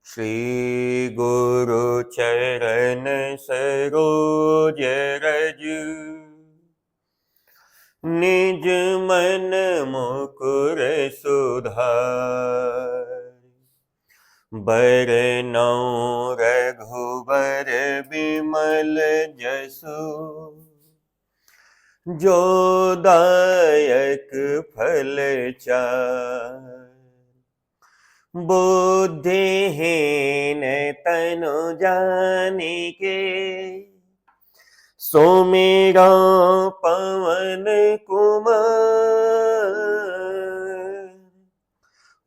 श्री गुरु चरण सरोज रज निज मन मुकुर सुधार बरनौ रघुबर बिमल जसु जो दायक फल चार बुद्धिहीन तनु जानिके सुमिरौ पवन कुमार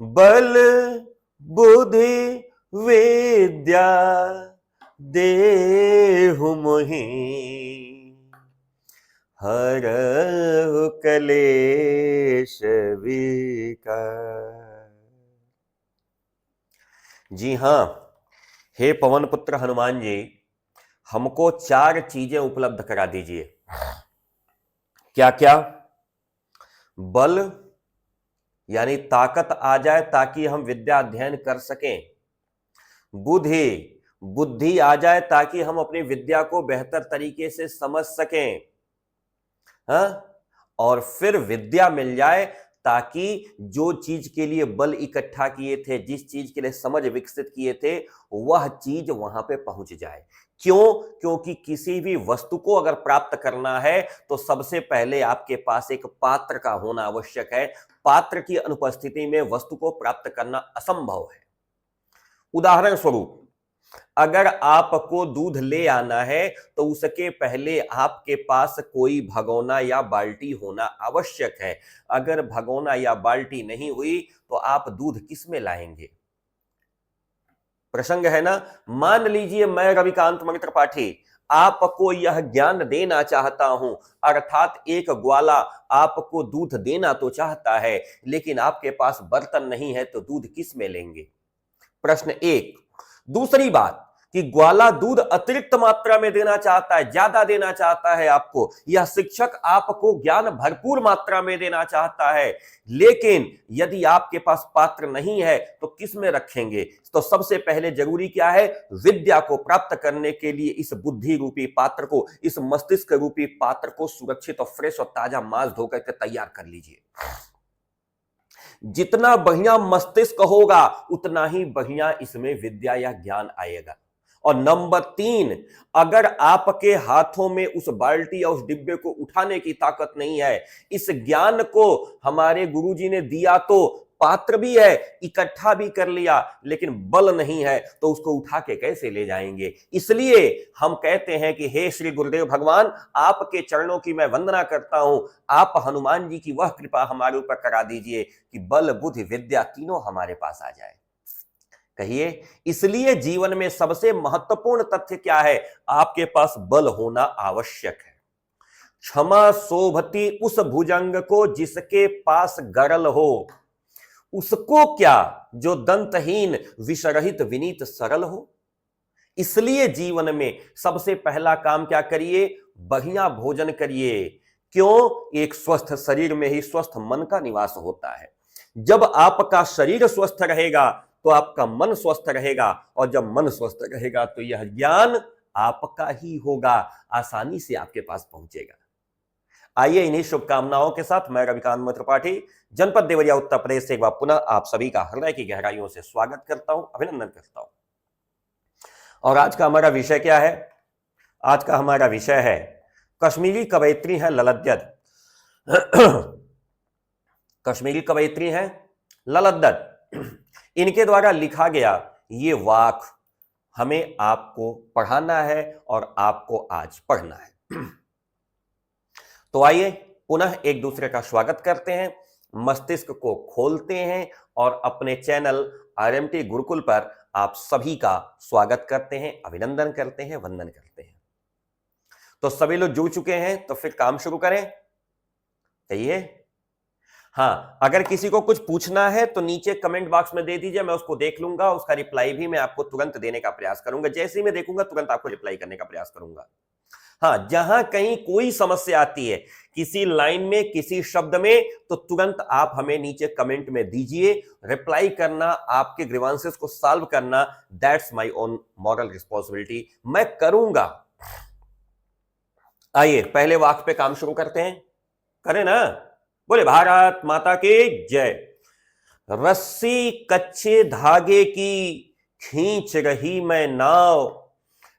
बल बुद्धि विद्या देहु मोहि हरहु कलेश विकार। जी हां, हे पवन पुत्र हनुमान जी, हमको 4 चीजें उपलब्ध करा दीजिए। क्या क्या? बल यानी ताकत आ जाए ताकि हम विद्या अध्ययन कर सकें। बुद्धि आ जाए ताकि हम अपनी विद्या को बेहतर तरीके से समझ सकें। और फिर विद्या मिल जाए ताकि जो चीज के लिए बल इकट्ठा किए थे, जिस चीज के लिए समझ विकसित किए थे, वह चीज वहां पे पहुंच जाए। क्यों? क्योंकि किसी भी वस्तु को अगर प्राप्त करना है तो सबसे पहले आपके पास एक पात्र का होना आवश्यक है। पात्र की अनुपस्थिति में वस्तु को प्राप्त करना असंभव है। उदाहरण स्वरूप, अगर आपको दूध ले आना है तो उसके पहले आपके पास कोई भगोना या बाल्टी होना आवश्यक है। अगर भगोना या बाल्टी नहीं हुई तो आप दूध किस में लाएंगे? प्रसंग है ना। मान लीजिए मैं रविकांत मणि त्रिपाठी आपको यह ज्ञान देना चाहता हूं, अर्थात एक ग्वाला आपको दूध देना तो चाहता है, लेकिन आपके पास बर्तन नहीं है तो दूध किस में लेंगे? प्रश्न 1। दूसरी बात कि ग्वाला दूध अतिरिक्त मात्रा में देना चाहता है, ज्यादा देना चाहता है आपको, यह शिक्षक आपको ज्ञान भरपूर मात्रा में देना चाहता है, लेकिन यदि आपके पास पात्र नहीं है तो किस में रखेंगे? तो सबसे पहले जरूरी क्या है? विद्या को प्राप्त करने के लिए इस बुद्धि रूपी पात्र को, इस मस्तिष्क रूपी पात्र को सुरक्षित और फ्रेश और ताजा मांस धोकर के तैयार कर लीजिए। जितना बढ़िया मस्तिष्क होगा उतना ही बढ़िया इसमें विद्या या ज्ञान आएगा। और नंबर 3, अगर आपके हाथों में उस बाल्टी या उस डिब्बे को उठाने की ताकत नहीं है, इस ज्ञान को हमारे गुरुजी ने दिया तो पात्र भी है, इकट्ठा भी कर लिया, लेकिन बल नहीं है, तो उसको उठा के कैसे ले जाएंगे? इसलिए हम कहते हैं कि हे श्री गुरुदेव भगवान, आपके चरणों की मैं वंदना करता हूं, आप हनुमान जी की वह कृपा हमारे ऊपर करा दीजिए कि बल बुद्धि विद्या तीनों हमारे पास आ जाए। कहिए, इसलिए जीवन में सबसे महत्वपूर्ण तथ्य क्या है? आपके पास बल होना आवश्यक है। क्षमा शोभती उस भुजंग को जिसके पास गरल हो, उसको क्या जो दंतहीन विषरहित विनीत सरल हो। इसलिए जीवन में सबसे पहला काम क्या करिए? बढ़िया भोजन करिए। क्यों? एक स्वस्थ शरीर में ही स्वस्थ मन का निवास होता है। जब आपका शरीर स्वस्थ रहेगा तो आपका मन स्वस्थ रहेगा, और जब मन स्वस्थ रहेगा तो यह ज्ञान आपका ही होगा, आसानी से आपके पास पहुंचेगा। आइए, इन्हीं शुभकामनाओं के साथ मैं रविकांत मणि त्रिपाठी, जनपद देवरिया, उत्तर प्रदेश से एक बार पुनः आप सभी का हृदय की गहराइयों से स्वागत करता हूं, अभिनंदन करता हूं। और आज का हमारा विषय क्या है? आज का हमारा विषय है कश्मीरी कवयित्री है ललद्दत। कश्मीरी कवयित्री है ललद्दत। इनके द्वारा लिखा गया ये वाक हमें आपको पढ़ाना है और आपको आज पढ़ना है। तो आइए पुनः एक दूसरे का स्वागत करते हैं, मस्तिष्क को खोलते हैं और अपने चैनल आरएमटी गुरुकुल पर आप सभी का स्वागत करते हैं, अभिनंदन करते हैं, वंदन करते हैं। तो सभी लोग जुड़ चुके हैं तो फिर काम शुरू करें। कहिए। हाँ, अगर किसी को कुछ पूछना है तो नीचे कमेंट बॉक्स में दे दीजिए, मैं उसको देख लूंगा, उसका रिप्लाई भी मैं आपको तुरंत देने का प्रयास करूंगा। जैसे ही मैं देखूंगा तुरंत आपको रिप्लाई करने का प्रयास करूंगा। हाँ, जहां कहीं कोई समस्या आती है किसी लाइन में, किसी शब्द में, तो तुरंत आप हमें नीचे कमेंट में दीजिए। रिप्लाई करना, आपके ग्रीवांसेस को सॉल्व करना, that's my own moral responsibility, मैं करूंगा। आइए पहले वाक्य पे काम शुरू करते हैं, करें ना। बोले भारत माता की जय। रस्सी कच्चे धागे की खींच रही मैं नाव,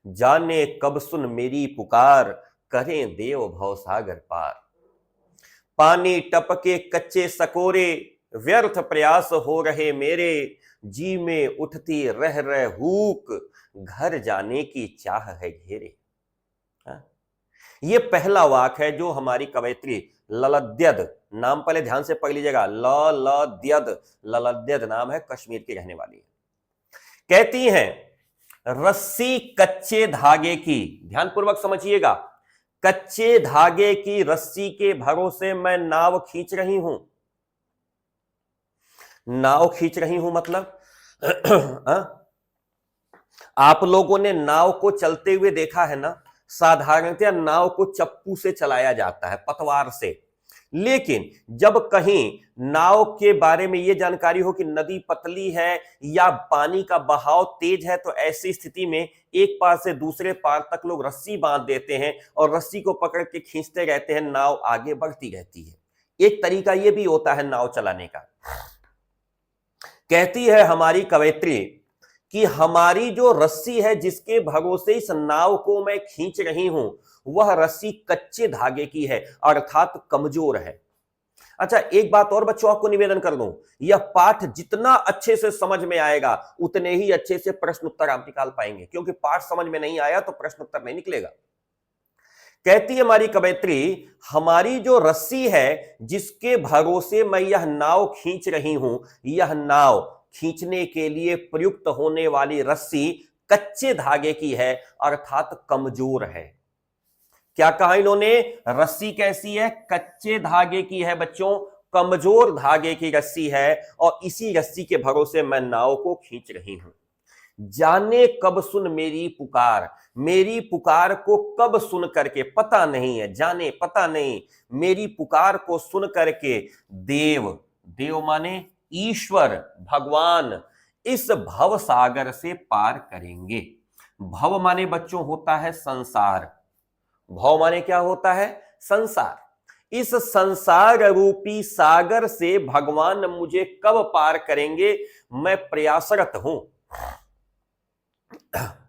जाने कब सुन मेरी पुकार, करें देव भवसागर पार। पानी टपके कच्चे सकोरे, व्यर्थ प्रयास हो रहे मेरे, जी में उठती रह रह हूक, घर जाने की चाह है घेरे। हाँ? ये पहला वाक्य है जो हमारी कवयित्री ललद्यद, नाम पहले ध्यान से पढ़ लीजिएगा, ललद्यद, ललद्यद नाम है, कश्मीर की रहने वाली है। कहती हैं रस्सी कच्चे धागे की, ध्यानपूर्वक समझिएगा, कच्चे धागे की रस्सी के भरोसे मैं नाव खींच रही हूं। नाव खींच रही हूं मतलब आप लोगों ने नाव को चलते हुए देखा है ना। साधारणतया नाव को चप्पू से चलाया जाता है, पतवार से। लेकिन जब कहीं नाव के बारे में यह जानकारी हो कि नदी पतली है या पानी का बहाव तेज है, तो ऐसी स्थिति में एक पार से दूसरे पार तक लोग रस्सी बांध देते हैं और रस्सी को पकड़ के खींचते रहते हैं, नाव आगे बढ़ती रहती है। एक तरीका यह भी होता है नाव चलाने का। कहती है हमारी कवयित्री कि हमारी जो रस्सी है जिसके भरोसे इस नाव को मैं खींच रही हूं, वह रस्सी कच्चे धागे की है, अर्थात कमजोर है। अच्छा, एक बात और बच्चों आपको निवेदन कर दूं, यह पाठ जितना अच्छे से समझ में आएगा उतने ही अच्छे से प्रश्न उत्तर आप निकाल पाएंगे, क्योंकि पाठ समझ में नहीं आया तो प्रश्न उत्तर नहीं निकलेगा। कहती है हमारी कवयित्री, हमारी जो रस्सी है जिसके भरोसे मैं यह नाव खींच रही हूं, यह नाव खींचने के लिए प्रयुक्त होने वाली रस्सी कच्चे धागे की है, अर्थात कमजोर है। क्या कहा इन्होंने? रस्सी कैसी है? कच्चे धागे की है बच्चों, कमजोर धागे की रस्सी है, और इसी रस्सी के भरोसे मैं नाव को खींच रही हूं। जाने कब सुन मेरी पुकार, मेरी पुकार को कब सुन करके, पता नहीं है, जाने पता नहीं, मेरी पुकार को सुन करके देव, देव माने ईश्वर, भगवान, इस भव सागर से पार करेंगे। भव माने बच्चों होता है संसार, भव माने क्या होता है? संसार। इस संसार रूपी सागर से भगवान मुझे कब पार करेंगे, मैं प्रयासरत हूं।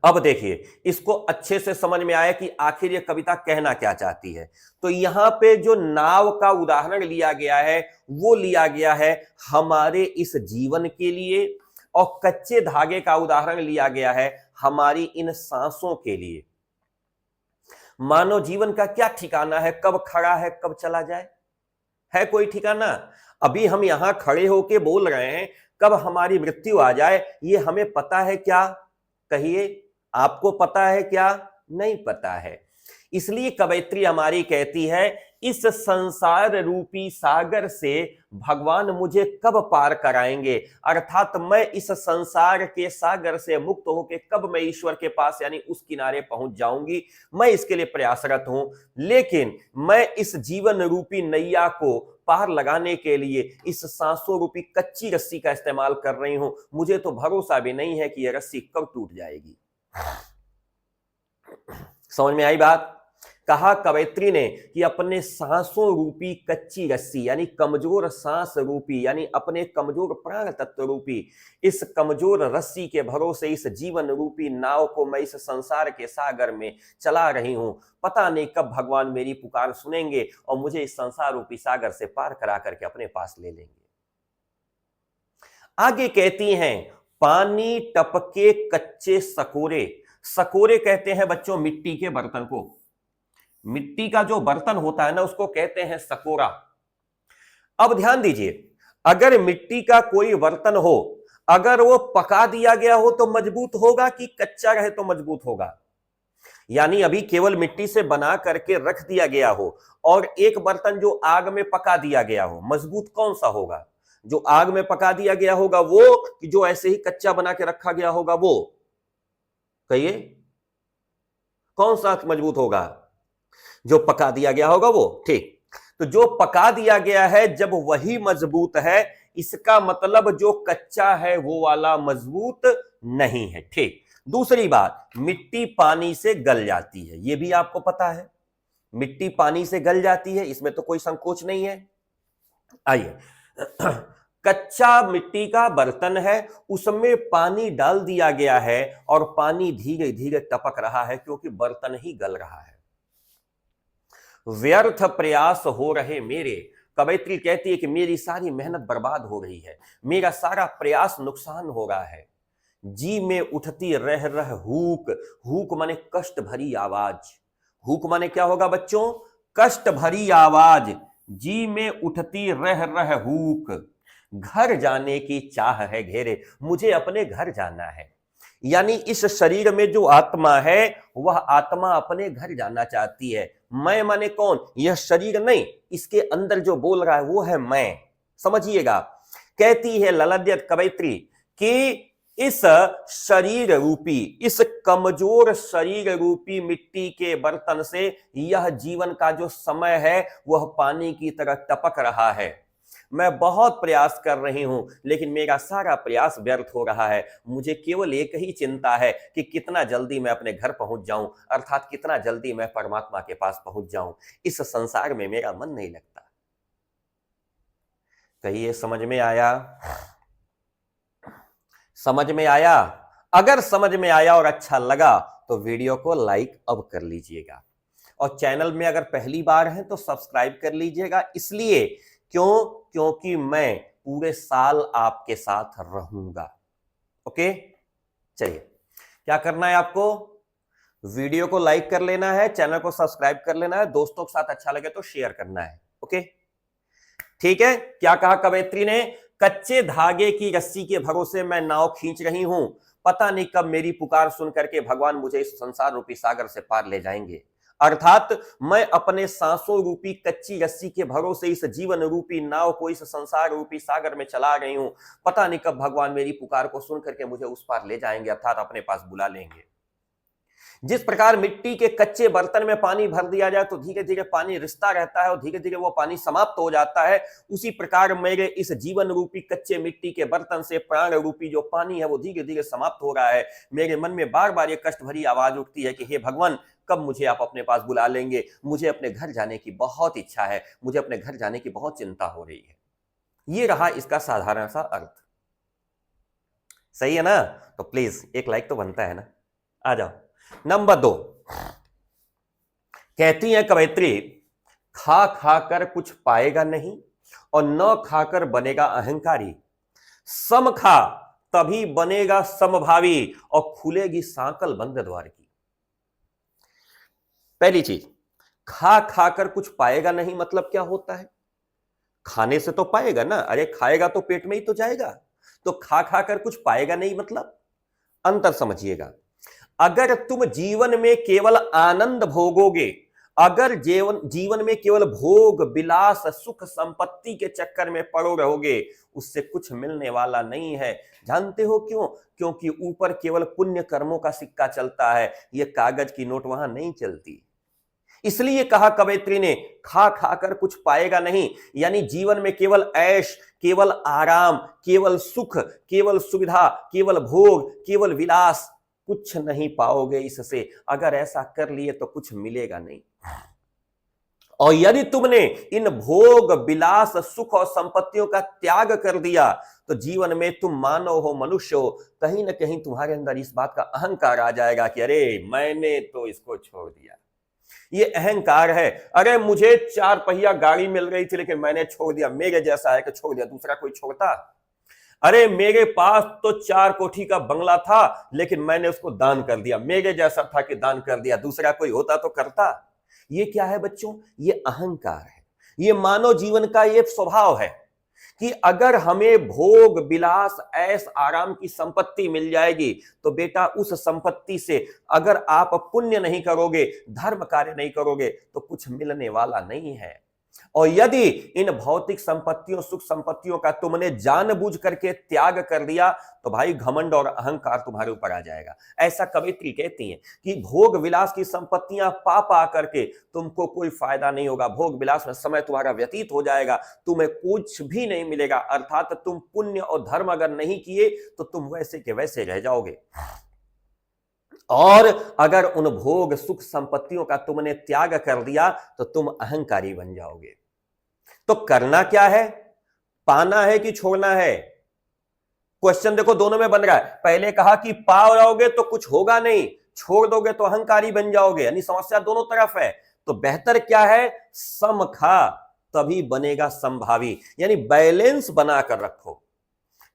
अब देखिए, इसको अच्छे से समझ में आया कि आखिर यह कविता कहना क्या चाहती है। तो यहां पे जो नाव का उदाहरण लिया गया है वो लिया गया है हमारे इस जीवन के लिए, और कच्चे धागे का उदाहरण लिया गया है हमारी इन सांसों के लिए। मानव जीवन का क्या ठिकाना है, कब खड़ा है कब चला जाए, है कोई ठिकाना? अभी हम यहां खड़े होके बोल रहे हैं, कब हमारी मृत्यु आ जाए ये हमें पता है क्या? कहिए, आपको पता है क्या? नहीं पता है। इसलिए कवयित्री हमारी कहती है, इस संसार रूपी सागर से भगवान मुझे कब पार कराएंगे, अर्थात मैं इस संसार के सागर से मुक्त होकर कब मैं ईश्वर के पास यानी उस किनारे पहुंच जाऊंगी, मैं इसके लिए प्रयासरत हूं। लेकिन मैं इस जीवन रूपी नैया को पार लगाने के लिए इस सांसों रूपी कच्ची रस्सी का इस्तेमाल कर रही हूं। मुझे तो भरोसा भी नहीं है कि यह रस्सी कब टूट जाएगी। समझ में आई बात? कहा कवयित्री ने कि अपने सांसों रूपी कच्ची रस्सी यानी कमजोर सांस रूपी यानी अपने कमजोर प्राण तत्व रूपी इस कमजोर रस्सी के भरोसे इस जीवन रूपी नाव को मैं इस संसार के सागर में चला रही हूं। पता नहीं कब भगवान मेरी पुकार सुनेंगे और मुझे इस संसार रूपी सागर से पार करा करके अपने पास ले लेंगे। आगे कहती हैं, पानी टपके कच्चे सकोरे। सकोरे कहते हैं बच्चों मिट्टी के बर्तन को। मिट्टी का जो बर्तन होता है ना उसको कहते हैं सकोरा। अब ध्यान दीजिए, अगर मिट्टी का कोई बर्तन हो, अगर वो पका दिया गया हो तो मजबूत होगा कि कच्चा रहे तो मजबूत होगा? यानी अभी केवल मिट्टी से बना करके रख दिया गया हो और एक बर्तन जो आग में पका दिया गया हो, मजबूत कौन सा होगा? जो आग में पका दिया गया होगा वो, कि जो ऐसे ही कच्चा बना के रखा गया होगा वो? कहिए, कौन सा मजबूत होगा? जो पका दिया गया होगा वो, ठीक। तो जो पका दिया गया है जब वही मजबूत है, इसका मतलब जो कच्चा है वो वाला मजबूत नहीं है, ठीक। दूसरी बात, मिट्टी पानी से गल जाती है, ये भी आपको पता है, मिट्टी पानी से गल जाती है, इसमें तो कोई संकोच नहीं है। आइए, कच्चा मिट्टी का बर्तन है, उसमें पानी डाल दिया गया है और पानी धीरे धीरे टपक रहा है क्योंकि बर्तन ही गल रहा है। व्यर्थ प्रयास हो रहे मेरे, कवयित्री कहती है कि मेरी सारी मेहनत बर्बाद हो रही है, मेरा सारा प्रयास नुकसान हो रहा है। जी में उठती रह रह हुक, हुक माने कष्ट भरी आवाज, हुक माने क्या होगा बच्चों, कष्ट भरी आवाज। जी में उठती रह रह हुक, घर जाने की चाह है घेरे, मुझे अपने घर जाना है। यानी इस शरीर में जो आत्मा है वह आत्मा अपने घर जाना चाहती है। मैं माने कौन, यह शरीर नहीं, इसके अंदर जो बोल रहा है वो है मैं, समझिएगा। कहती है ललाद्यत कवयित्री कि इस शरीर रूपी, इस कमजोर शरीर रूपी मिट्टी के बर्तन से यह जीवन का जो समय है वह पानी की तरह टपक रहा है। मैं बहुत प्रयास कर रही हूं लेकिन मेरा सारा प्रयास व्यर्थ हो रहा है। मुझे केवल एक ही चिंता है कि कितना जल्दी मैं अपने घर पहुंच जाऊं, अर्थात कितना जल्दी मैं परमात्मा के पास पहुंच जाऊं। इस संसार में मेरा मन नहीं लगता। कहिए समझ में आया? समझ में आया? अगर समझ में आया और अच्छा लगा तो वीडियो को लाइक अब कर लीजिएगा, और चैनल में अगर पहली बार है तो सब्सक्राइब कर लीजिएगा। इसलिए क्योंकि मैं पूरे साल आपके साथ रहूंगा। ओके, चलिए, क्या करना है आपको, वीडियो को लाइक कर लेना है, चैनल को सब्सक्राइब कर लेना है, दोस्तों के साथ अच्छा लगे तो शेयर करना है। ओके, ठीक है। क्या कहा कवयित्री ने, कच्चे धागे की रस्सी के भरोसे मैं नाव खींच रही हूं, पता नहीं कब मेरी पुकार सुन करके भगवान मुझे इस संसार रूपी सागर से पार ले जाएंगे। अर्थात मैं अपने सांसों रूपी कच्ची रस्सी के भरोसे इस जीवन रूपी नाव को इस संसार रूपी सागर में चला रही हूं, पता नहीं कब भगवान मेरी पुकार को सुन करके मुझे उस पार ले जाएंगे, अर्थात अपने पास बुला लेंगे। जिस प्रकार मिट्टी के कच्चे बर्तन में पानी भर दिया जाए तो धीरे धीरे पानी रिसता रहता है और धीरे धीरे वो पानी समाप्त हो जाता है, उसी प्रकार मेरे इस जीवन रूपी कच्चे मिट्टी के बर्तन से प्राण रूपी जो पानी है वो धीरे धीरे समाप्त हो रहा है। मेरे मन में बार बार ये कष्ट भरी आवाज उठती है कि हे भगवान, कब मुझे आप अपने पास बुला लेंगे, मुझे अपने घर जाने की बहुत इच्छा है, मुझे अपने घर जाने की बहुत चिंता हो रही है। ये रहा इसका साधारण सा अर्थ। सही है ना? तो प्लीज एक लाइक तो बनता है ना, आ जाओ। नंबर 2, कहती है कवयित्री, खा खाकर कुछ पाएगा नहीं और न खाकर बनेगा अहंकारी, सम खा तभी बनेगा समभावी और खुलेगी सांकल बंद द्वार की। पहली चीज, खा खाकर कुछ पाएगा नहीं मतलब क्या होता है, खाने से तो पाएगा ना, अरे खाएगा तो पेट में ही तो जाएगा, तो खा खाकर कुछ पाएगा नहीं मतलब अंतर समझिएगा। अगर तुम जीवन में केवल आनंद भोगोगे, अगर जीवन में केवल भोग विलास सुख संपत्ति के चक्कर में पड़ो रहोगे, उससे कुछ मिलने वाला नहीं है। जानते हो क्यों? क्योंकि ऊपर केवल पुण्य कर्मों का सिक्का चलता है, यह कागज की नोट वहां नहीं चलती। इसलिए कहा कवयित्री ने, खा खाकर कुछ पाएगा नहीं, यानी जीवन में केवल ऐश, केवल आराम, केवल सुख, केवल सुविधा, केवल भोग, केवल विलास, कुछ नहीं पाओगे इससे। अगर ऐसा कर लिए तो कुछ मिलेगा नहीं। और यदि तुमने इन भोग विलास सुख और संपत्तियों का त्याग कर दिया तो जीवन में तुम मानव हो, मनुष्य हो, कहीं ना कहीं तुम्हारे अंदर इस बात का अहंकार आ जाएगा कि अरे मैंने तो इसको छोड़ दिया। ये अहंकार है। अरे मुझे 4 पहिया गाड़ी मिल रही थी लेकिन मैंने छोड़ दिया, मेरे जैसा है कि छोड़ दिया, दूसरा कोई छोड़ता? अरे मेरे पास तो 4 कोठी का बंगला था लेकिन मैंने उसको दान कर दिया, मेरे जैसा था कि दान कर दिया, दूसरा कोई होता तो करता। ये क्या है बच्चों? ये अहंकार है। ये मानव जीवन का ये स्वभाव है कि अगर हमें भोग विलास ऐश आराम की संपत्ति मिल जाएगी तो बेटा उस संपत्ति से अगर आप पुण्य नहीं करोगे, धर्म कार्य नहीं करोगे तो कुछ मिलने वाला नहीं है। और यदि इन भौतिक संपत्तियों, सुख संपत्तियों का तुमने जानबूझ करके त्याग कर दिया तो भाई घमंड और अहंकार तुम्हारे ऊपर आ जाएगा। ऐसा कवित्री कहती हैं कि भोग विलास की संपत्तियां पा पा करके तुमको कोई फायदा नहीं होगा। भोग विलास में समय तुम्हारा व्यतीत हो जाएगा, तुम्हें कुछ भी नहीं मिलेगा। अर्थात तुम पुण्य और धर्म अगर नहीं किए तो तुम वैसे के वैसे रह जाओगे। और अगर उन भोग सुख संपत्तियों का तुमने त्याग कर दिया तो तुम अहंकारी बन जाओगे। तो करना क्या है? पाना है कि छोड़ना है? क्वेश्चन देखो दोनों में बन रहा है। पहले कहा कि पा रहोगे तो कुछ होगा नहीं, छोड़ दोगे तो अहंकारी बन जाओगे, यानी समस्या दोनों तरफ है। तो बेहतर क्या है? सम खा तभी बनेगा संभावी, यानी बैलेंस बनाकर रखो।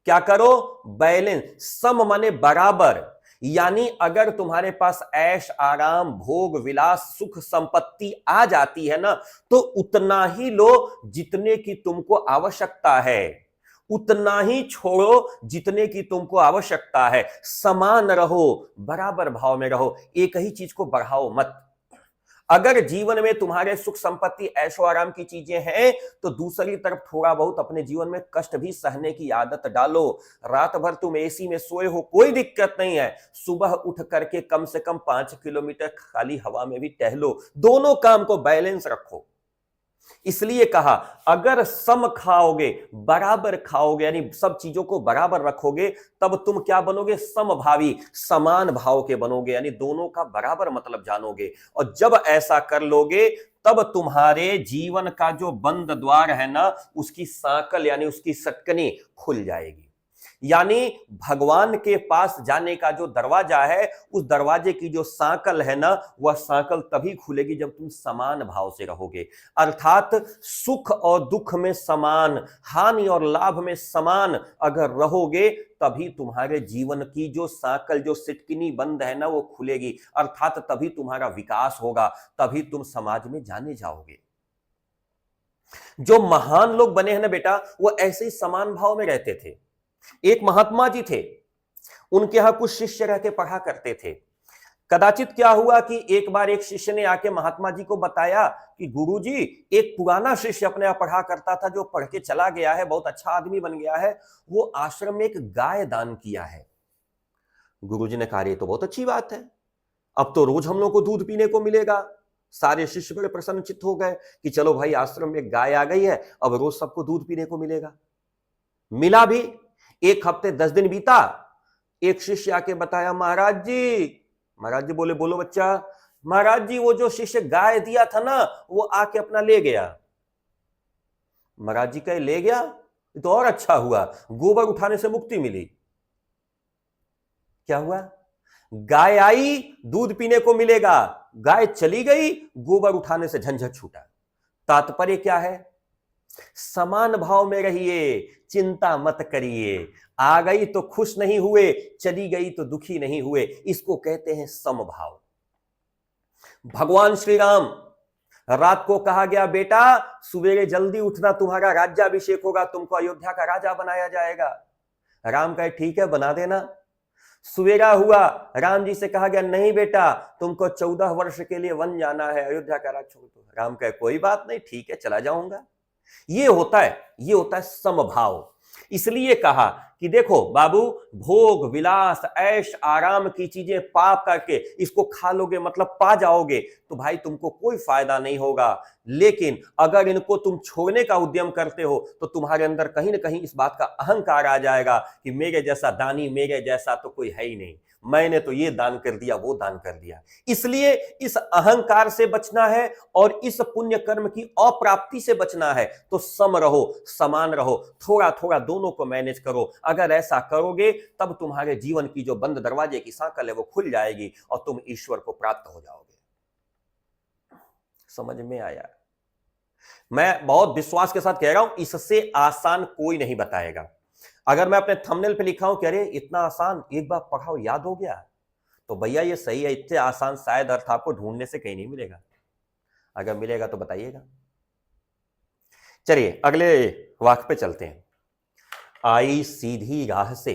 क्या करो? बैलेंस। सम माने बराबर, यानी अगर तुम्हारे पास ऐश आराम भोग विलास सुख संपत्ति आ जाती है ना तो उतना ही लो जितने की तुमको आवश्यकता है, उतना ही छोड़ो जितने की तुमको आवश्यकता है। समान रहो, बराबर भाव में रहो, एक ही चीज को बढ़ाओ मत। अगर जीवन में तुम्हारे सुख संपत्ति ऐशो आराम की चीजें हैं तो दूसरी तरफ थोड़ा बहुत अपने जीवन में कष्ट भी सहने की आदत डालो। रात भर तुम एसी में सोए हो, कोई दिक्कत नहीं है, सुबह उठ करके कम से कम 5 किलोमीटर खाली हवा में भी टहलो। दोनों काम को बैलेंस रखो। इसलिए कहा अगर सम खाओगे, बराबर खाओगे, यानी सब चीजों को बराबर रखोगे, तब तुम क्या बनोगे? समभावी, समान भाव के बनोगे, यानी दोनों का बराबर मतलब जानोगे। और जब ऐसा कर लोगे तब तुम्हारे जीवन का जो बंद द्वार है ना उसकी सांकल यानी उसकी सटकनी खुल जाएगी। यानी भगवान के पास जाने का जो दरवाजा है उस दरवाजे की जो सांकल है ना वह सांकल तभी खुलेगी जब तुम समान भाव से रहोगे। अर्थात सुख और दुख में समान, हानि और लाभ में समान अगर रहोगे तभी तुम्हारे जीवन की जो सांकल जो सिटकिनी बंद है ना वो खुलेगी। अर्थात तभी तुम्हारा विकास होगा, तभी तुम समाज में जाने जाओगे। जो महान लोग बने हैं ना बेटा वो ऐसे ही समान भाव में रहते थे। एक महात्मा जी थे, उनके यहां कुछ शिष्य रह के पढ़ा करते थे। कदाचित क्या हुआ कि एक बार एक शिष्य ने आके महात्मा जी को बताया कि गुरुजी एक पुराना शिष्य अपने यहां पढ़ा करता था जो पढ़ के चला गया है, बहुत अच्छा आदमी बन गया है, वो आश्रम में एक गाय दान किया है। गुरुजी ने कहा ये तो बहुत अच्छी बात है, अब तो रोज हम लोग को दूध पीने को मिलेगा। सारे शिष्य बड़े प्रसन्नचित्त हो गए कि चलो भाई आश्रम में गाय आ गई है, अब रोज सबको दूध पीने को मिलेगा। मिला भी। 1 हफ्ते 10 दिन बीता, एक शिष्य आके बताया महाराज जी बोले बोलो बच्चा। महाराज जी वो जो शिष्य गाय दिया था ना वो आके अपना ले गया। महाराज जी कहे ले गया तो और अच्छा हुआ, गोबर उठाने से मुक्ति मिली। क्या हुआ? गाय आई दूध पीने को मिलेगा, गाय चली गई गोबर उठाने से झंझट छूटा। तात्पर्य क्या है? समान भाव में रहिए, चिंता मत करिए। आ गई तो खुश नहीं हुए, चली गई तो दुखी नहीं हुए, इसको कहते हैं समभाव। भगवान श्री राम रात को कहा गया बेटा सवेरे जल्दी उठना, तुम्हारा राज्याभिषेक होगा, तुमको अयोध्या का राजा बनाया जाएगा। राम कहे ठीक है बना देना। सवेरा हुआ, राम जी से कहा गया नहीं बेटा तुमको 14 वर्ष के लिए वन जाना है, अयोध्या का राज छोड़ दो। राम कहे कोई बात नहीं, ठीक है चला जाऊंगा। ये होता है समभाव। इसलिए कहा कि देखो बाबू भोग विलास ऐश आराम की चीजें पाप करके इसको खा लोगे मतलब पा जाओगे तो भाई तुमको कोई फायदा नहीं होगा। लेकिन अगर इनको तुम छोड़ने का उद्यम करते हो तो तुम्हारे अंदर कहीं ना कहीं इस बात का अहंकार आ जाएगा कि मेरे जैसा दानी, मेरे जैसा तो कोई है ही नहीं, मैंने तो ये दान कर दिया वो दान कर दिया। इसलिए इस अहंकार से बचना है और इस पुण्य कर्म की अप्राप्ति से बचना है। तो सम रहो, समान रहो, थोड़ा थोड़ा दोनों को मैनेज करो। अगर ऐसा करोगे तब तुम्हारे जीवन की जो बंद दरवाजे की सांकल है वो खुल जाएगी और तुम ईश्वर को प्राप्त हो जाओगे। समझ में आया? मैं बहुत विश्वास के साथ कह रहा हूं, इससे आसान कोई नहीं बताएगा। अगर मैं अपने थंबनेल पे लिखा हूं कि अरे इतना आसान, एक बार पढ़ाओ याद हो गया, तो भैया ये सही है, इतने आसान शायद अर्थ आपको ढूंढने से कहीं नहीं मिलेगा। अगर मिलेगा तो बताइएगा। चलिए अगले वाक्य पे चलते हैं। आई सीधी राह से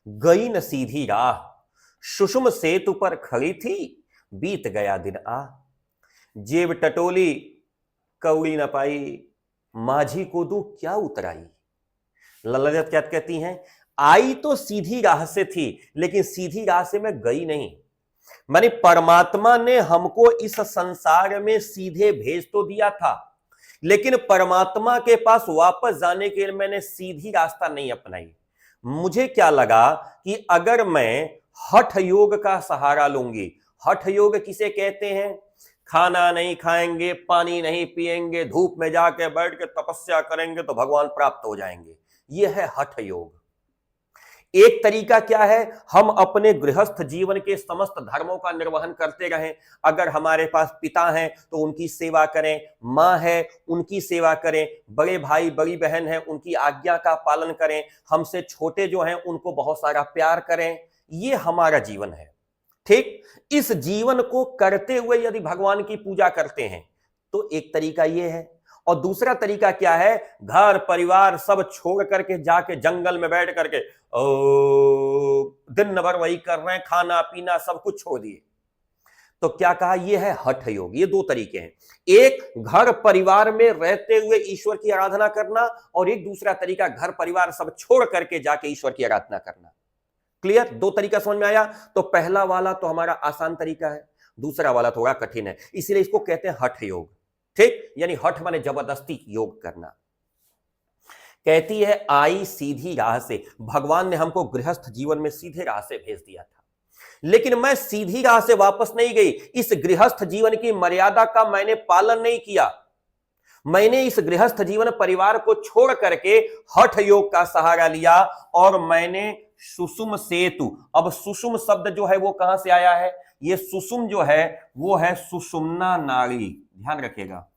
गई न सीधी राह, सुषुम सेतु पर खड़ी थी बीत गया दिन आ। जेब टटोली कौड़ी न पाई, माझी को दूं क्या उतराई। लल्ला जद क्या कहती हैं, आई तो सीधी राह से थी, लेकिन सीधी राह से मैं गई नहीं। मानी परमात्मा ने हमको इस संसार में सीधे भेज तो दिया था, लेकिन परमात्मा के पास वापस जाने के लिए मैंने सीधी रास्ता नहीं अपनाई। मुझे क्या लगा कि अगर मैं हठ योग का सहारा लूंगी, हठ योग किसे कहते हैं, खाना नहीं खाएंगे, पानी नहीं पिएंगे, धूप में जाके बैठ के तपस्या करेंगे तो भगवान प्राप्त हो जाएंगे, यह है हठ योग। एक तरीका क्या है, हम अपने गृहस्थ जीवन के समस्त धर्मों का निर्वहन करते रहें। अगर हमारे पास पिता हैं तो उनकी सेवा करें, मां है उनकी सेवा करें, बड़े भाई बड़ी बहन है उनकी आज्ञा का पालन करें, हमसे छोटे जो हैं उनको बहुत सारा प्यार करें, ये हमारा जीवन है। ठीक, इस जीवन को करते हुए यदि भगवान की पूजा करते हैं तो एक तरीका यह है। और दूसरा तरीका क्या है, घर परिवार सब छोड़ करके जाके जंगल में बैठ करके दिन भर वही कर रहे हैं, खाना पीना सब कुछ छोड़ दिए, तो क्या कहा, यह है हठ योग। ये दो तरीके हैं, एक घर परिवार में रहते हुए ईश्वर की आराधना करना, और एक दूसरा तरीका घर परिवार सब छोड़ करके जाके ईश्वर की आराधना करना। क्लियर, दो तरीका समझ में आया। तो पहला वाला तो हमारा आसान तरीका है, दूसरा वाला थोड़ा कठिन है, इसलिए इसको कहते हैं हठ योग। ठीक, यानी हठ माने जबरदस्ती योग करना। कहती है आई सीधी राह से, भगवान ने हमको गृहस्थ जीवन में सीधे राह से भेज दिया था, लेकिन मैं सीधी राह से वापस नहीं गई। इस गृहस्थ जीवन की मर्यादा का मैंने पालन नहीं किया। मैंने इस गृहस्थ जीवन परिवार को छोड़ करके हठ योग का सहारा लिया, और मैंने सुषुम सेतु, अब सुषुम शब्द जो है वो कहां से आया है, ये सुषुम जो है वो है सुषुम्ना नाड़ी, ध्यान रखिएगा,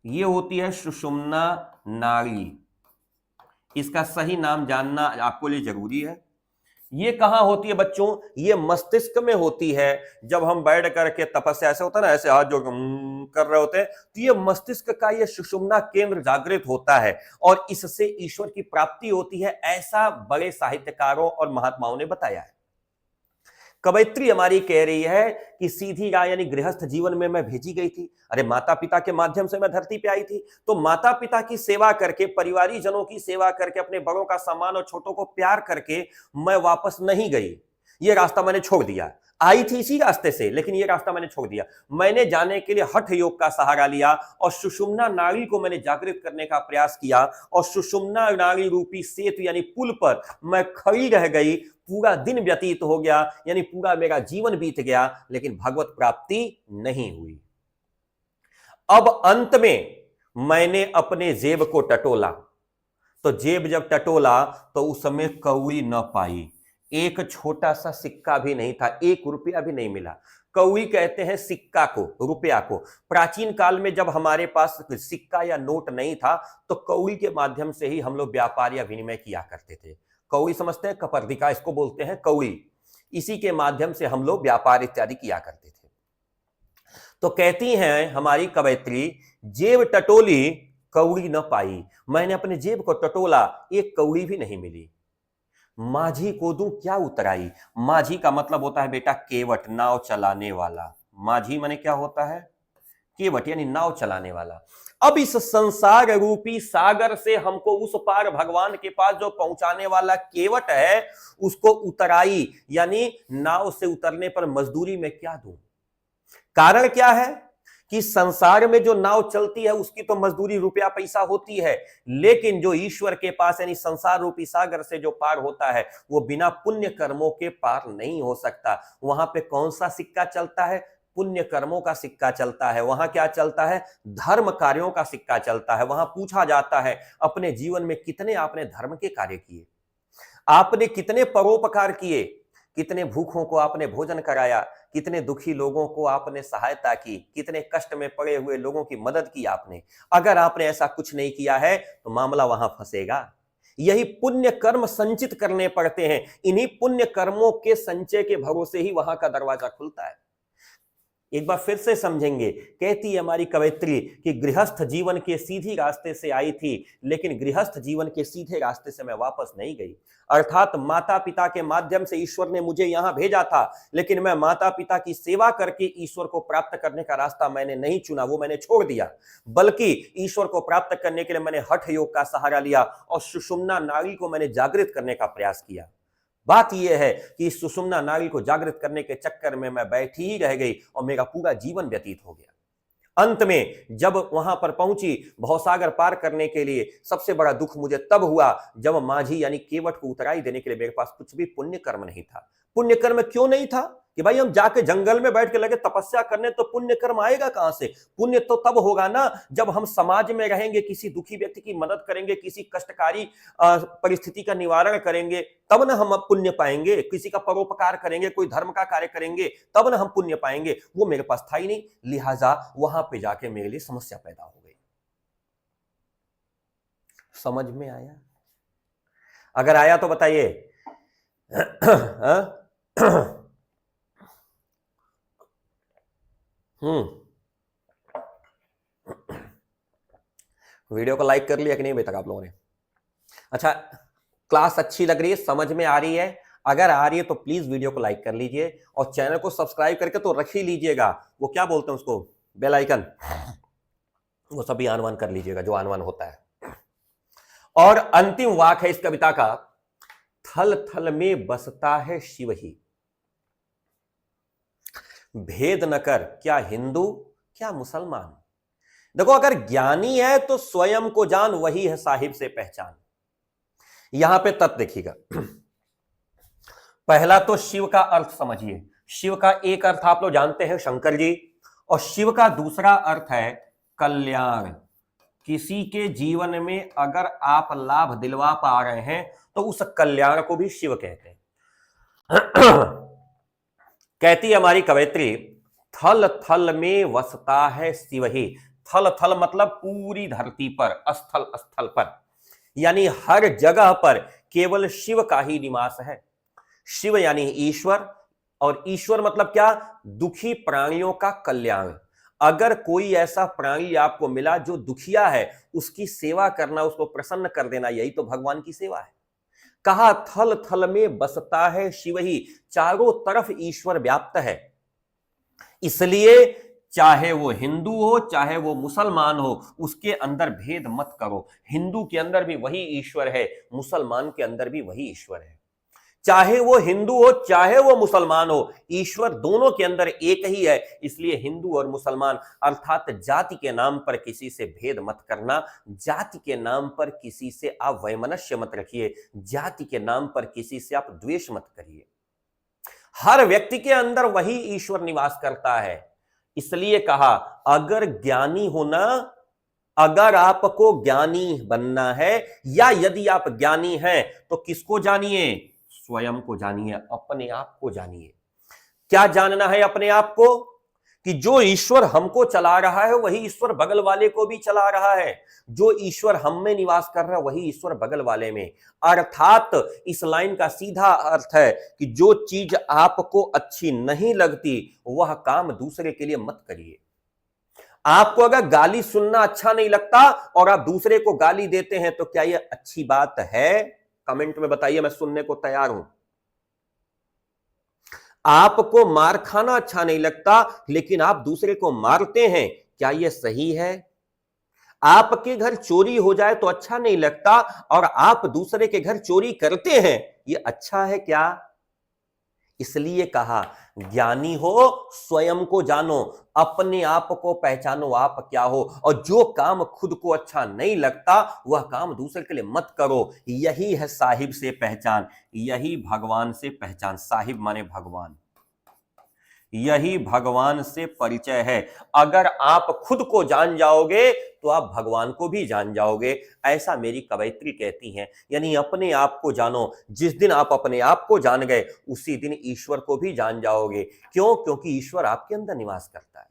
ये होती है सुषुम्ना नाड़ी। इसका सही नाम जानना आपको लिए जरूरी है। ये कहां होती है बच्चों, ये मस्तिष्क में होती है। जब हम बैठ करके तपस्या ऐसे होता है ना, ऐसे हाथ जो कर रहे होते हैं, तो ये मस्तिष्क का ये सुषुम्ना केंद्र जागृत होता है, और इससे ईश्वर की प्राप्ति होती है, ऐसा बड़े साहित्यकारों और महात्माओं ने बताया है। कवयित्री हमारी कह रही है कि सीधी राह यानी गृहस्थ जीवन में मैं भेजी गई थी। अरे माता पिता के माध्यम से मैं धरती पे आई थी, तो माता पिता की सेवा करके, परिवारी जनों की सेवा करके, अपने बड़ों का सम्मान और छोटों को प्यार करके मैं वापस नहीं गई। ये रास्ता मैंने छोड़ दिया। आई थी इसी रास्ते से, लेकिन ये रास्ता मैंने छोड़ दिया। मैंने जाने के लिए हठ योग का सहारा लिया, और सुषुम्ना नाड़ी को मैंने जागृत करने का प्रयास किया, और सुषुम्ना नाड़ी रूपी सेतु यानी पुल पर मैं खड़ी रह गई। पूरा दिन व्यतीत हो गया, यानी पूरा मेरा जीवन बीत गया, लेकिन भगवत प्राप्ति नहीं हुई। अब अंत में मैंने अपने जेब को टटोला, तो जेब जब टटोला तो उस समय कौड़ी न पाई, एक छोटा सा सिक्का भी नहीं था, 1 रुपया भी नहीं मिला। कौड़ी कहते हैं सिक्का को, रुपया को। प्राचीन काल में जब हमारे पास सिक्का या नोट नहीं था, तो कौड़ी के माध्यम से ही हम लोग व्यापार या विनिमय किया करते थे। कौड़ी समझते हैं, कपर्दिका इसको बोलते हैं कौड़ी, इसी के माध्यम से हम लोग व्यापार इत्यादि किया करते थे। तो कहती हैं हमारी कवयित्री, जेब टटोली कौड़ी न पाई, मैंने अपने जेब को टटोला, 1 कौड़ी भी नहीं मिली। माझी को दूं क्या उतराई। माझी का मतलब होता है बेटा केवट, नाव चलाने वाला। माझी माने क्या होता है, केवट यानी नाव चलाने वाला। अब इस संसार रूपी सागर से हमको उस पार भगवान के पास जो पहुंचाने वाला केवट है, उसको उतराई, यानी नाव से उतरने पर मजदूरी में क्या दूं। कारण क्या है कि संसार में जो नाव चलती है उसकी तो मजदूरी रुपया पैसा होती है, लेकिन जो ईश्वर के पास यानी संसार रूपी सागर से जो पार होता है, वो बिना पुण्य कर्मों के पार नहीं हो सकता। वहां पे कौन सा सिक्का चलता है, पुण्य कर्मों का सिक्का चलता है। वहां क्या चलता है, धर्म कार्यों का सिक्का चलता है। वहां पूछा जाता है अपने जीवन में कितने आपने धर्म के कार्य किए, आपने कितने परोपकार किए, कितने भूखों को आपने भोजन कराया, कितने दुखी लोगों को आपने सहायता की, कितने कष्ट में पड़े हुए लोगों की मदद की आपने। अगर आपने ऐसा कुछ नहीं किया है तो मामला वहां फंसेगा। यही पुण्य कर्म संचित करने पड़ते हैं, इन्हीं पुण्य कर्मों के संचय के भरोसे ही वहां का दरवाजा खुलता है। एक बार फिर से समझेंगे। कहती है हमारी कवयित्री कि गृहस्थ जीवन के सीधी रास्ते से आई थी, लेकिन गृहस्थ जीवन के सीधे रास्ते से मैं वापस नहीं गई। अर्थात माता पिता के माध्यम से ईश्वर ने मुझे यहां भेजा था, लेकिन मैं माता पिता की सेवा करके ईश्वर को प्राप्त करने का रास्ता मैंने नहीं चुना, वो मैंने छोड़ दिया। बल्कि ईश्वर को प्राप्त करने के लिए मैंने हठ योग का सहारा लिया और सुषुम्ना नाड़ी को मैंने जागृत करने का प्रयास किया। बात यह है कि इस सुषुम्ना नाड़ी को जागृत करने के चक्कर में मैं बैठी ही रह गई और मेरा पूरा जीवन व्यतीत हो गया। अंत में जब वहां पर पहुंची भवसागर पार करने के लिए, सबसे बड़ा दुख मुझे तब हुआ जब माझी यानी केवट को उतराई देने के लिए मेरे पास कुछ भी पुण्य कर्म नहीं था। पुण्य कर्म क्यों नहीं था कि भाई हम जाके जंगल में बैठ के लगे तपस्या करने, तो पुण्य कर्म आएगा कहां से? पुण्य तो तब होगा ना जब हम समाज में रहेंगे, किसी दुखी व्यक्ति की मदद करेंगे, किसी कष्टकारी परिस्थिति का निवारण करेंगे, तब ना हम पुण्य पाएंगे। किसी का परोपकार करेंगे, कोई धर्म का कार्य करेंगे, तब ना हम पुण्य पाएंगे। वो मेरे पास था ही नहीं, लिहाजा वहां पे जाके मेरे लिए समस्या पैदा हो गई। समझ में आया? अगर आया तो बताइए। वीडियो को लाइक कर लिया कि नहीं अभी तक आप लोगों ने? अच्छा, क्लास अच्छी लग रही है, समझ में आ रही है? अगर आ रही है तो प्लीज वीडियो को लाइक कर लीजिए और चैनल को सब्सक्राइब करके तो रख ही लीजिएगा। वो क्या बोलते हैं उसको, बेल आइकन, वो सभी आन वान कर लीजिएगा जो आन वान होता है। और अंतिम वाक है इस कविता का, थल थल में बसता है शिव ही, भेद न कर क्या हिंदू क्या मुसलमान। देखो, अगर ज्ञानी है तो स्वयं को जान, वही है साहिब से पहचान। यहां पे तत्व देखिएगा। पहला तो शिव का अर्थ समझिए। शिव का एक अर्थ आप लोग जानते हैं शंकर जी, और शिव का दूसरा अर्थ है कल्याण। किसी के जीवन में अगर आप लाभ दिलवा पा रहे हैं तो उस कल्याण को भी शिव कहते हैं। कहती हमारी कवयित्री, थल थल में वसता है शिव ही। थल थल मतलब पूरी धरती पर, स्थल स्थल पर, यानी हर जगह पर केवल शिव का ही निवास है। शिव यानी ईश्वर, और ईश्वर मतलब क्या? दुखी प्राणियों का कल्याण। अगर कोई ऐसा प्राणी आपको मिला जो दुखिया है, उसकी सेवा करना, उसको प्रसन्न कर देना, यही तो भगवान की सेवा है। कहा थल थल में बसता है शिव ही, चारों तरफ ईश्वर व्याप्त है। इसलिए चाहे वो हिंदू हो चाहे वो मुसलमान हो, उसके अंदर भेद मत करो। हिंदू के अंदर भी वही ईश्वर है, मुसलमान के अंदर भी वही ईश्वर है। चाहे वो हिंदू हो चाहे वो मुसलमान हो, ईश्वर दोनों के अंदर एक ही है। इसलिए हिंदू और मुसलमान अर्थात जाति के नाम पर किसी से भेद मत करना, जाति के नाम पर किसी से आप वैमनस्य मत रखिए, जाति के नाम पर किसी से आप द्वेष मत करिए। हर व्यक्ति के अंदर वही ईश्वर निवास करता है। इसलिए कहा, अगर ज्ञानी होना, अगर आपको ज्ञानी बनना है, या यदि आप ज्ञानी हैं तो किसको जानिए? स्वयं को जानिए, अपने आप को जानिए। क्या जानना है अपने आप को? कि जो ईश्वर हमको चला रहा है वही ईश्वर बगल वाले को भी चला रहा है। जो ईश्वर हम में निवास कर रहा है वही ईश्वर बगल वाले में। अर्थात इस लाइन का सीधा अर्थ है कि जो चीज आपको अच्छी नहीं लगती वह काम दूसरे के लिए मत करिए। आपको अगर गाली सुनना अच्छा नहीं लगता और आप दूसरे को गाली देते हैं तो क्या यह अच्छी बात है? कमेंट में बताइए, मैं सुनने को तैयार हूं। आपको मार खाना अच्छा नहीं लगता लेकिन आप दूसरे को मारते हैं, क्या यह सही है? आपके घर चोरी हो जाए तो अच्छा नहीं लगता और आप दूसरे के घर चोरी करते हैं, यह अच्छा है क्या? इसलिए कहा, ज्ञानी हो स्वयं को जानो, अपने आप को पहचानो आप क्या हो, और जो काम खुद को अच्छा नहीं लगता वह काम दूसरे के लिए मत करो। यही है साहिब से पहचान, यही भगवान से पहचान। साहिब माने भगवान, यही भगवान से परिचय है। अगर आप खुद को जान जाओगे तो आप भगवान को भी जान जाओगे, ऐसा मेरी कवयित्री कहती हैं। यानी अपने आप को जानो। जिस दिन आप अपने आप को जान गए उसी दिन ईश्वर को भी जान जाओगे। क्यों? क्योंकि ईश्वर आपके अंदर निवास करता है।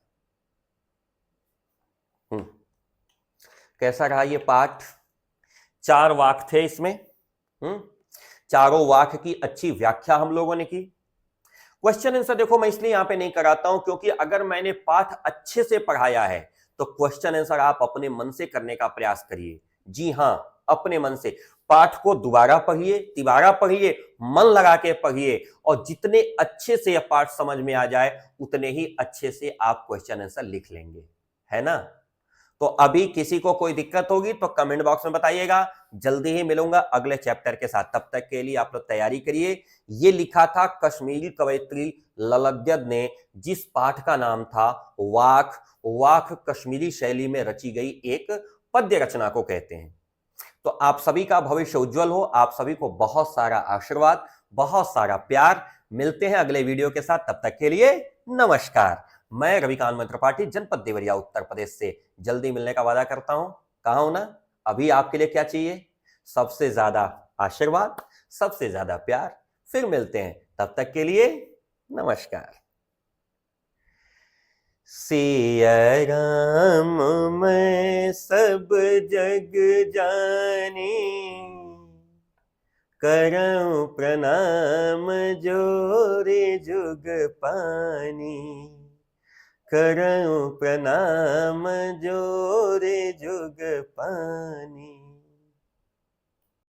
कैसा रहा ये पाठ? 4 वाक थे इसमें। चारों वाक की अच्छी व्याख्या हम लोगों ने की। क्वेश्चन आंसर देखो मैं इसलिए यहां पे नहीं कराता हूं क्योंकि अगर मैंने पाठ अच्छे से पढ़ाया है तो क्वेश्चन आंसर आप अपने मन से करने का प्रयास करिए। जी हां, अपने मन से पाठ को दोबारा पढ़िए, तिबारा पढ़िए, मन लगा के पढ़िए और जितने अच्छे से यह पाठ समझ में आ जाए उतने ही अच्छे से आप क्वेश्चन आंसर लिख लेंगे, है ना। तो अभी किसी को कोई दिक्कत होगी तो कमेंट बॉक्स में बताइएगा। जल्दी ही मिलूंगा अगले चैप्टर के साथ, तब तक के लिए आप लोग तैयारी करिए। ये लिखा था कश्मीरी कवयित्री ललद्यद ने, जिस पाठ का नाम था वाक। वाक कश्मीरी शैली में रची गई एक पद्य रचना को कहते हैं। तो आप सभी का भविष्य उज्जवल हो, आप सभी को बहुत सारा आशीर्वाद, बहुत सारा प्यार। मिलते हैं अगले वीडियो के साथ, तब तक के लिए नमस्कार। मैं रविकांत मैत्र त्रिपाठी, जनपद देवरिया, उत्तर प्रदेश से जल्दी मिलने का वादा करता हूं। कहा हूं ना, अभी आपके लिए क्या चाहिए? सबसे ज्यादा आशीर्वाद, सबसे ज्यादा प्यार। फिर मिलते हैं, तब तक के लिए नमस्कार। सिया राम मैं सब जग जानी, करऊं प्रणाम जोरे जुग पानी। करऊं प्रणाम जोरे जुग पानी।